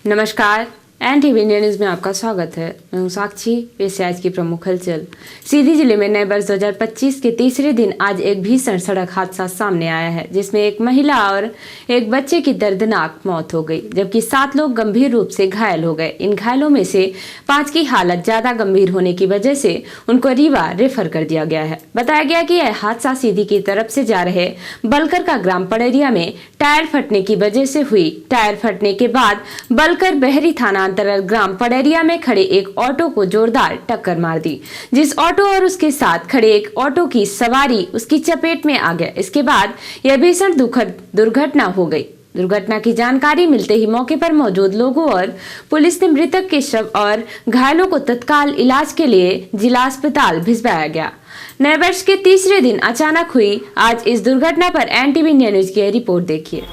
नमस्कार, NTV India news में आपका स्वागत है। मैं हूं साक्षी। पेश है आज की प्रमुख हलचल। सीधी जिले में नए वर्ष 2025 के तीसरे दिन आज एक भीषण सड़क हादसा सामने आया है, जिसमें एक महिला और एक बच्चे की दर्दनाक मौत हो गई, जबकि 7 लोग गंभीर रूप से घायल हो गए। इन घायलों में से 5 की हालत ज्यादा गंभीर होने की वजह से उनको रीवा रेफर कर दिया गया है। बताया गया कि यह हादसा सीधी की तरफ से जा रहे बलकर का ग्राम पड़ेरिया में टायर फटने की वजह से हुई। टायर फटने के बाद बलकर बहरी थाना अंतर्गत ग्राम पड़ेरिया में खड़े एक ऑटो को जोरदार टक्कर मार दी, जिस ऑटो और उसके साथ खड़े एक ऑटो की सवारी उसकी चपेट में आ गया। इसके बाद यह भीषण दुखद दुर्घटना हो गई। दुर्घटना की जानकारी मिलते ही मौके पर मौजूद लोगों और पुलिस ने मृतक के शव और घायलों को तत्काल इलाज के लिए जिला अस्पताल भिजवाया गया। नए वर्ष के तीसरे दिन अचानक हुई आज इस दुर्घटना पर NTV इंडिया न्यूज की रिपोर्ट देखिए।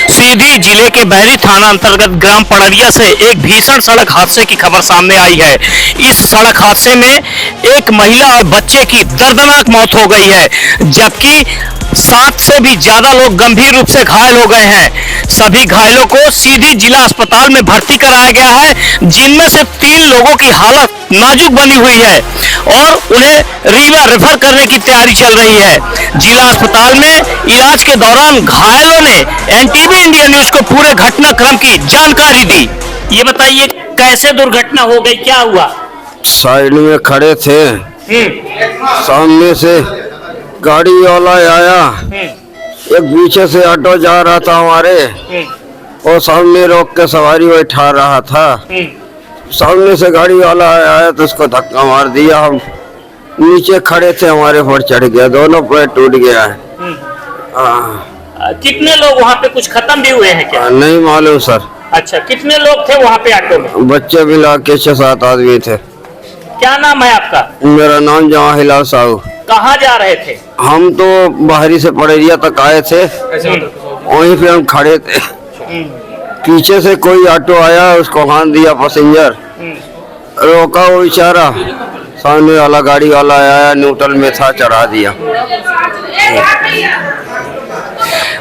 सीधी जिले के बहरी थाना अंतर्गत ग्राम पड़ेरिया से एक भीषण सड़क हादसे की खबर सामने आई है। इस सड़क हादसे में एक महिला और बच्चे की दर्दनाक मौत हो गई है, जबकि 7 से भी ज्यादा लोग गंभीर रूप से घायल हो गए हैं। सभी घायलों को सीधी जिला अस्पताल में भर्ती कराया गया है, जिनमें से 3 लोगों की हालत नाजुक बनी हुई है और उन्हें रीवा रेफर करने की तैयारी चल रही है। जिला अस्पताल में इलाज के दौरान घायलों ने NTV इंडिया न्यूज को पूरे घटनाक्रम की जानकारी दी। ये बताइए, कैसे दुर्घटना हो गई, क्या हुआ? साइड में खड़े थे, सामने से गाड़ी वाला आया, एक पीछे से ऑटो जा रहा था हमारे, और सामने रोक के सवारी बैठा रहा था। सामने से गाड़ी वाला आया तो उसको धक्का मार दिया। हम नीचे खड़े थे, हमारे पर चढ़ गया, दोनों पैर टूट गया है। कितने लोग वहाँ पे कुछ खत्म भी हुए हैं क्या? नहीं मालूम सर। अच्छा, कितने लोग थे वहाँ पे ऑटो में? बच्चे मिला के 6-7 आदमी थे। क्या नाम है आपका? मेरा नाम जवाहिलाल साहू। कहाँ जा रहे थे? हम तो बाहरी से पड़ेरिया तक आए थे, वहीं पे हम खड़े थे। पीछे से कोई ऑटो आया, उसको हाथ दिया पैसेंजर, रोका, वो बेचारा सामने वाला गाड़ी वाला आया, न्यूट्रल में था, चढ़ा दिया।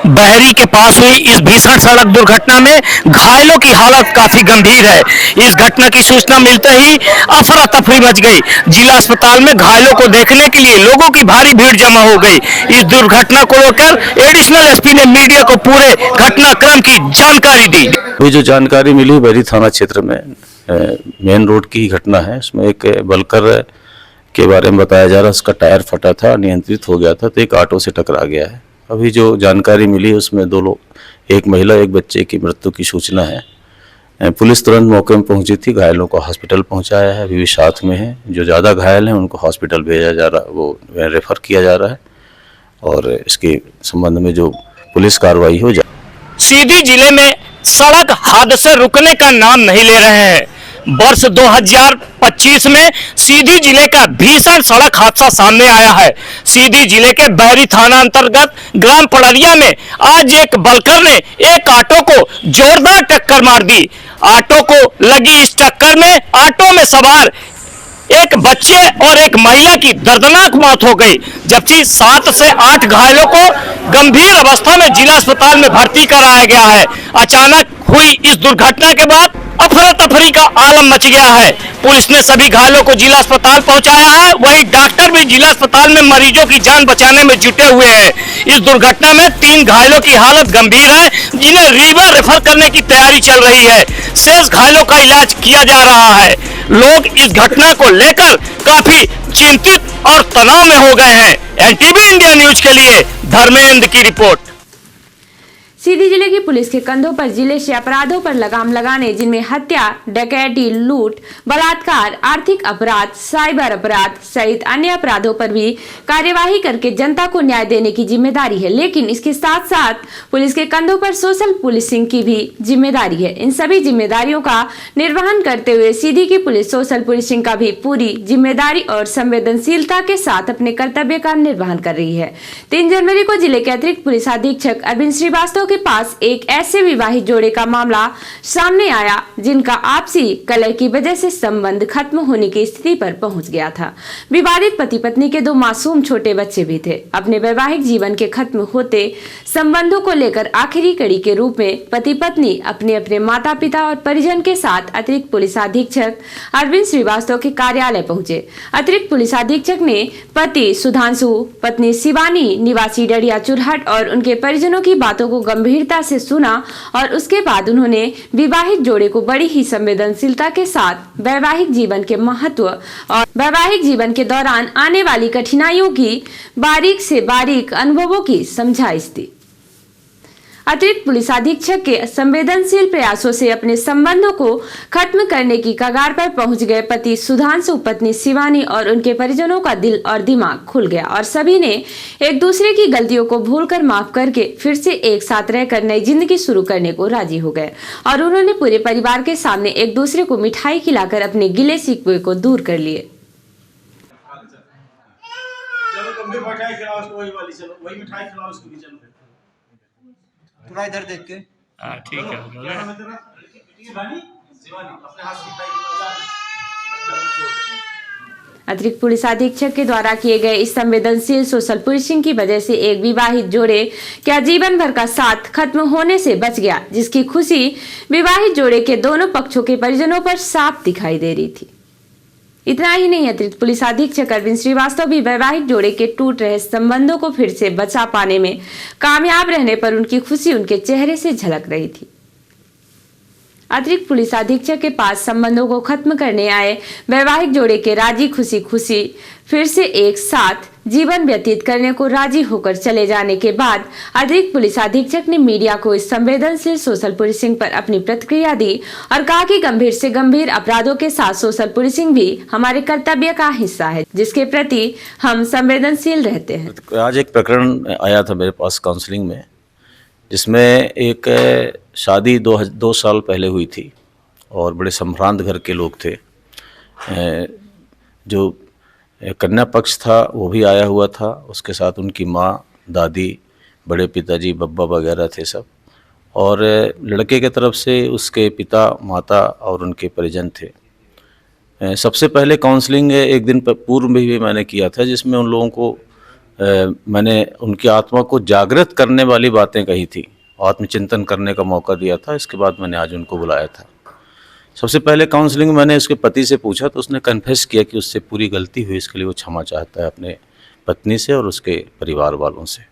बहरी के पास हुई इस भीषण सड़क दुर्घटना में घायलों की हालत काफी गंभीर है। इस घटना की सूचना मिलते ही अफरा तफरी मच गई। जिला अस्पताल में घायलों को देखने के लिए लोगों की भारी भीड़ जमा हो गई। इस दुर्घटना को लेकर एडिशनल SP ने मीडिया को पूरे घटनाक्रम की जानकारी दी। ये जो जानकारी मिली बहरी थाना क्षेत्र में मेन रोड की घटना है। इसमें एक बलकर के बारे में बताया जा रहा है, उसका टायर फटा था, नियंत्रित हो गया था, तो एक ऑटो से टकरा गया है। अभी जो जानकारी मिली उसमें 2 लोग, एक महिला एक बच्चे की मृत्यु की सूचना है। पुलिस तुरंत मौके में पहुंची थी, घायलों को हॉस्पिटल पहुंचाया है, अभी भी साथ में है। जो ज़्यादा घायल हैं उनको हॉस्पिटल भेजा जा रहा, वो रेफर किया जा रहा है और इसके संबंध में जो पुलिस कार्रवाई हो जाए। सीधी जिले में सड़क हादसे रुकने का नाम नहीं ले रहे हैं। वर्ष 2025 में सीधी जिले का भीषण सड़क हादसा सामने आया है। सीधी जिले के बहरी थाना अंतर्गत ग्राम पड़ेरिया में आज एक बलकर ने एक ऑटो को जोरदार टक्कर मार दी। ऑटो को लगी इस टक्कर में ऑटो में सवार एक बच्चे और एक महिला की दर्दनाक मौत हो गई, जबकि 7 से 8 घायलों को गंभीर अवस्था में जिला अस्पताल में भर्ती कराया गया है। अचानक हुई इस दुर्घटना के बाद अफरा तफरी का आलम मच गया है। पुलिस ने सभी घायलों को जिला अस्पताल पहुंचाया है, वहीं डॉक्टर भी जिला अस्पताल में मरीजों की जान बचाने में जुटे हुए हैं। इस दुर्घटना में 3 घायलों की हालत गंभीर है, जिन्हें रीवा रेफर करने की तैयारी चल रही है। शेष घायलों का इलाज किया जा रहा है। लोग इस घटना को लेकर काफी चिंतित और तनाव में हो गए हैं। NTV इंडिया न्यूज के लिए धर्मेंद्र की रिपोर्ट। सीधी जिले की पुलिस के कंधों पर जिले से अपराधों पर लगाम लगाने, जिनमें हत्या, डकैती, लूट, बलात्कार, आर्थिक अपराध, साइबर अपराध सहित अन्य अपराधों पर भी कार्यवाही करके जनता को न्याय देने की जिम्मेदारी है। लेकिन इसके साथ साथ पुलिस के कंधों पर सोशल पुलिसिंग की भी जिम्मेदारी है। इन सभी जिम्मेदारियों का निर्वहन करते हुए सीधी की पुलिस सोशल पुलिसिंग का भी पूरी जिम्मेदारी और संवेदनशीलता के साथ अपने कर्तव्य का निर्वहन कर रही है। 3 जनवरी को जिले के अतिरिक्त पुलिस अधीक्षक अरविंद श्रीवास्तव के पास एक ऐसे विवाहित जोड़े का मामला सामने आया जिनका आपसी कलह की वजह से संबंध खत्म होने की स्थिति पर पहुंच गया था। विवादित पति पत्नी के 2 मासूम छोटे बच्चे भी थे। अपने वैवाहिक जीवन के खत्म होते संबंधों को लेकर आखिरी कड़ी के रूप में पति पत्नी अपने अपने माता पिता और परिजन के साथ अतिरिक्त पुलिस अधीक्षक अरविंद श्रीवास्तव के कार्यालय पहुंचे। अतिरिक्त पुलिस अधीक्षक ने पति सुधांशु, पत्नी शिवानी निवासी डड़िया चुरहट और उनके परिजनों की बातों को गंभीरता से सुना और उसके बाद उन्होंने विवाहित जोड़े को बड़ी ही संवेदनशीलता के साथ वैवाहिक जीवन के महत्व और वैवाहिक जीवन के दौरान आने वाली कठिनाइयों की बारीक से बारीक अनुभवों की समझाइश दी। अतिरिक्त पुलिस अधीक्षक के संवेदनशील प्रयासों से अपने संबंधों को खत्म करने की कगार पर पहुंच गए पति सुधांशु, पत्नी शिवानी और उनके परिजनों का दिल और दिमाग खुल गया और सभी ने एक दूसरे की गलतियों को भूलकर माफ करके फिर से एक साथ रहकर नई जिंदगी शुरू करने को राजी हो गए और उन्होंने पूरे परिवार के सामने एक दूसरे को मिठाई खिलाकर अपने गिले शिकवे को दूर कर लिए। चलो तुम भी मिठाई खिलाओ उसको, वही वाली, चलो वही मिठाई खिलाओ उसको भी, चलो थोड़ा इधर देख के। हाँ ठीक है। क्या नाम है तेरा? शिवानी, शिवानी अपने हाथ की मिठाई खिलाओ। चलो अतिरिक्त पुलिस अधीक्षक के द्वारा किए गए इस संवेदनशील सोशल पुलिसिंग की वजह से एक विवाहित जोड़े क्या जीवन भर का साथ खत्म होने से बच गया, जिसकी खुशी विवाहित जोड़े के दोनों पक्षों के परिजनों पर साफ दिखाई दे रही थी। इतना ही नहीं, अतिरिक्त पुलिस अधीक्षक अरविंद श्रीवास्तव भी वैवाहिक जोड़े के टूट रहे संबंधों को फिर से बचा पाने में कामयाब रहने पर उनकी खुशी उनके चेहरे से झलक रही थी। अतिरिक्त पुलिस अधीक्षक के पास संबंधों को खत्म करने आए वैवाहिक जोड़े के राजी खुशी फिर से एक साथ जीवन व्यतीत करने को राजी होकर चले जाने के बाद अतिरिक्त पुलिस अधीक्षक ने मीडिया को इस संवेदनशील सोशल पुलिसिंग पर अपनी प्रतिक्रिया दी और कहा कि गंभीर से गंभीर अपराधों के साथ सोशल पुलिसिंग भी हमारे कर्तव्य का हिस्सा है, जिसके प्रति हम संवेदनशील रहते हैं। आज एक प्रकरण आया था मेरे पास काउंसलिंग में, जिसमें एक शादी 2 साल पहले हुई थी और बड़े संभ्रांत घर के लोग थे। जो कन्या पक्ष था वो भी आया हुआ था, उसके साथ उनकी माँ, दादी, बड़े पिताजी, बब्बा वगैरह थे सब, और लड़के के तरफ से उसके पिता, माता और उनके परिजन थे। सबसे पहले काउंसलिंग एक दिन पूर्व में भी मैंने किया था, जिसमें उन लोगों को मैंने उनकी आत्मा को जागृत करने वाली बातें कही थी, आत्मचिंतन करने का मौका दिया था। इसके बाद मैंने आज उनको बुलाया था। सबसे पहले काउंसलिंग मैंने उसके पति से पूछा तो उसने कन्फेस किया कि उससे पूरी गलती हुई, इसके लिए वो क्षमा चाहता है अपने पत्नी से और उसके परिवार वालों से।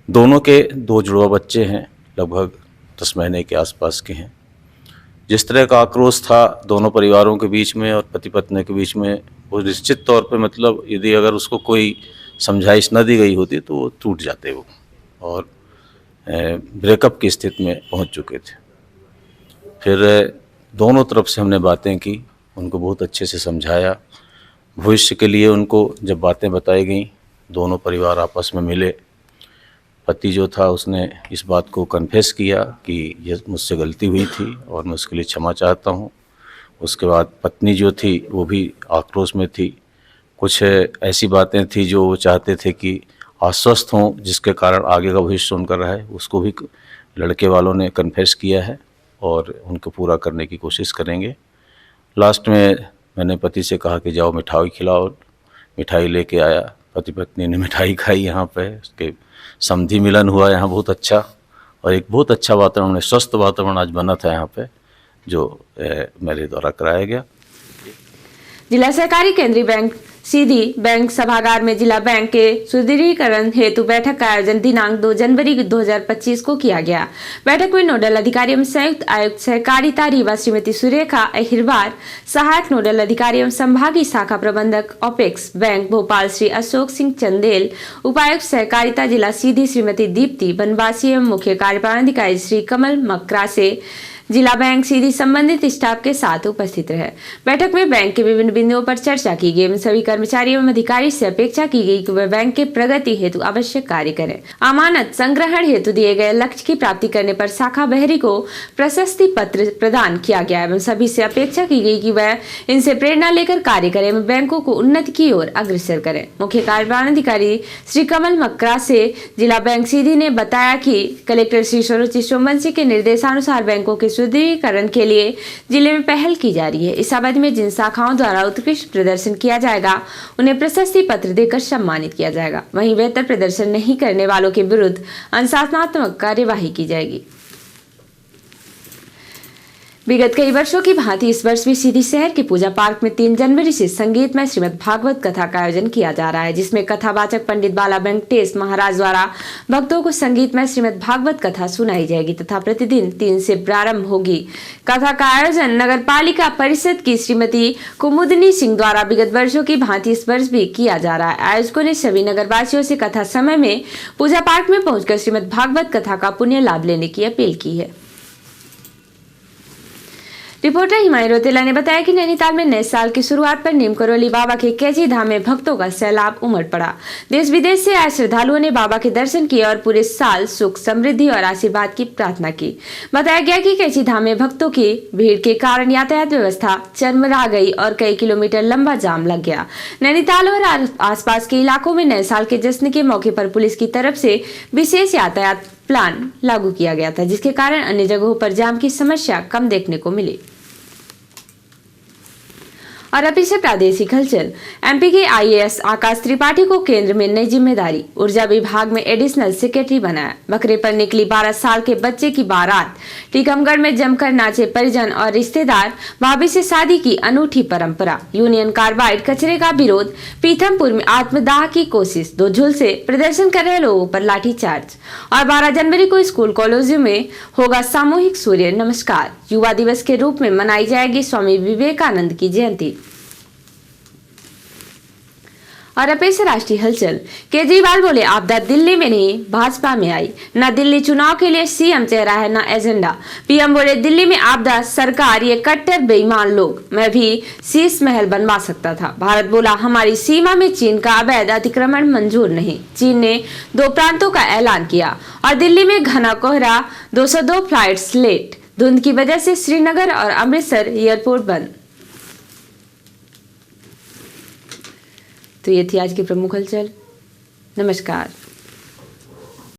दोनों के 2 जुड़वा बच्चे हैं, लगभग 10 महीने के आसपास के हैं। जिस तरह का आक्रोश था दोनों परिवारों के बीच में और पति पत्नी के बीच में, वो निश्चित तौर पे मतलब यदि अगर उसको कोई समझाइश न दी गई होती तो वो टूट जाते वो और ब्रेकअप की स्थिति में पहुंच चुके थे। फिर दोनों तरफ से हमने बातें की, उनको बहुत अच्छे से समझाया। भविष्य के लिए उनको जब बातें बताई गई, दोनों परिवार आपस में मिले। पति जो था उसने इस बात को कन्फेस किया कि ये मुझसे गलती हुई थी और मैं उसके लिए क्षमा चाहता हूँ। उसके बाद पत्नी जो थी वो भी आक्रोश में थी। कुछ ऐसी बातें थी जो वो चाहते थे कि आश्वस्त हों, जिसके कारण आगे का भविष्य उनका रहा है, उसको भी लड़के वालों ने कन्फेस किया है और उनको पूरा करने की कोशिश करेंगे। लास्ट में मैंने पति से कहा कि जाओ मिठाई खिलाओ। मिठाई लेके आया, पति पत्नी ने मिठाई खाई। यहाँ पे उसके समधि मिलन हुआ यहाँ बहुत अच्छा, और एक बहुत अच्छा वातावरण, स्वस्थ वातावरण आज बना था यहाँ पे, जो मेरे द्वारा कराया गया। जिला सहकारी केंद्रीय बैंक सीधी बैंक सभागार में जिला बैंक के सुदृढ़ीकरण हेतु बैठक का आयोजन दिनांक 2 जनवरी 2025 को किया गया। बैठक में नोडल अधिकारी एवं संयुक्त आयुक्त सहकारिता रीवा श्रीमती सुरेखा अहिरवार, सहायक नोडल अधिकारी एवं संभागीय शाखा प्रबंधक ओपेक्स बैंक भोपाल श्री अशोक सिंह चंदेल, उपायुक्त सहकारिता जिला सीधी श्रीमती दीप्ति बनवासी एवं मुख्य कार्यपालन अधिकारी श्री कमल मकरासे, जिला बैंक सीधी संबंधित स्टाफ के साथ उपस्थित रहे। बैठक में बैंक के विभिन्न बिंदुओं पर चर्चा की गई। सभी कर्मचारियों एवं अधिकारी से अपेक्षा की गई कि वे बैंक के प्रगति हेतु आवश्यक कार्य करें। अमानत संग्रहण हेतु दिए गए लक्ष्य की प्राप्ति करने पर शाखा बहरी को प्रशस्ति पत्र प्रदान किया गया एवं सभी से अपेक्षा की गई कि वह इनसे प्रेरणा लेकर कार्य करें एवं बैंकों को उन्नति की ओर अग्रसर करें। मुख्य कार्यपालन अधिकारी श्री कमल मकरा से जिला बैंक सीधी ने बताया कि कलेक्टर श्री सरोज सोमवंशी के निर्देशानुसार बैंकों के सुदृढ़ीकरण के लिए जिले में पहल की जा रही है। इस अवधि में जिन शाखाओं द्वारा उत्कृष्ट प्रदर्शन किया जाएगा उन्हें प्रशस्ति पत्र देकर सम्मानित किया जाएगा। वहीं बेहतर प्रदर्शन नहीं करने वालों के विरुद्ध अनुशासनात्मक कार्यवाही की जाएगी। विगत कई वर्षों की भांति इस वर्ष भी सीधी शहर के पूजा पार्क में 3 जनवरी से संगीतमय श्रीमद् भागवत कथा का आयोजन किया जा रहा है, जिसमें कथावाचक पंडित बाला वेंकटेश महाराज द्वारा भक्तों को संगीतमय श्रीमद् भागवत कथा सुनाई जाएगी तथा प्रतिदिन 3 से प्रारंभ होगी। कथा का आयोजन नगर पालिका परिषद की श्रीमती कुमुदनी सिंह द्वारा विगत वर्षों की भांति इस वर्ष भी किया जा रहा है। आयोजकों ने सभी नगरवासियों से कथा समय में पूजा पार्क में पहुंचकर श्रीमद् भागवत कथा का पुण्य लाभ लेने की अपील की है। रिपोर्टर हिमायु रोतेला ने बताया कि नैनीताल में नए साल की शुरुआत पर नीम करौली बाबा के कैची धाम में भक्तों का सैलाब उमड़ पड़ा। देश विदेश से आए श्रद्धालुओं ने बाबा के दर्शन किए और पूरे साल सुख समृद्धि और आशीर्वाद की प्रार्थना की। बताया गया कि कैची धाम में भक्तों की भीड़ के कारण यातायात व्यवस्था चरमरा गई और कई किलोमीटर लंबा जाम लग गया। नैनीताल और आसपास के इलाकों में नए साल के जश्न के मौके पर पुलिस की तरफ से विशेष यातायात प्लान लागू किया गया था, जिसके कारण अन्य जगहों पर जाम की समस्या कम देखने को मिली। और अभी से प्रादेशिक हलचल। एमपी के आईएएस आकाश त्रिपाठी को केंद्र में नई जिम्मेदारी, ऊर्जा विभाग में एडिशनल सेक्रेटरी बनाया। बकरे पर निकली 12 साल के बच्चे की बारात, टीकमगढ़ में जमकर नाचे परिजन और रिश्तेदार, भाभी से शादी की अनूठी परंपरा। यूनियन कार्बाइड कचरे का विरोध, पीथमपुर में आत्मदाह की कोशिश, 2 झुलसे प्रदर्शन कर रहे लोगों पर लाठीचार्ज। और 12 जनवरी को स्कूल कॉलेजों में होगा सामूहिक सूर्य नमस्कार। युवा दिवस के रूप में मनाई जाएगी स्वामी विवेकानंद की जयंती। और अब से राष्ट्रीय हलचल। केजरीवाल बोले आपदा दिल्ली में नहीं भाजपा में आई, न दिल्ली चुनाव के लिए सीएम चेहरा है न एजेंडा। पीएम बोले दिल्ली में आपदा सरकार, ये कट्टर बेईमान लोग, मैं भी शीश महल बनवा सकता था। भारत बोला हमारी सीमा में चीन का अवैध अतिक्रमण मंजूर नहीं। चीन ने 2 प्रांतों का ऐलान किया। और दिल्ली में घना कोहरा, 202 फ्लाइट्स लेट, धुंध की वजह से श्रीनगर और अमृतसर एयरपोर्ट बंद। तो ये थी आज की प्रमुख हलचल। नमस्कार।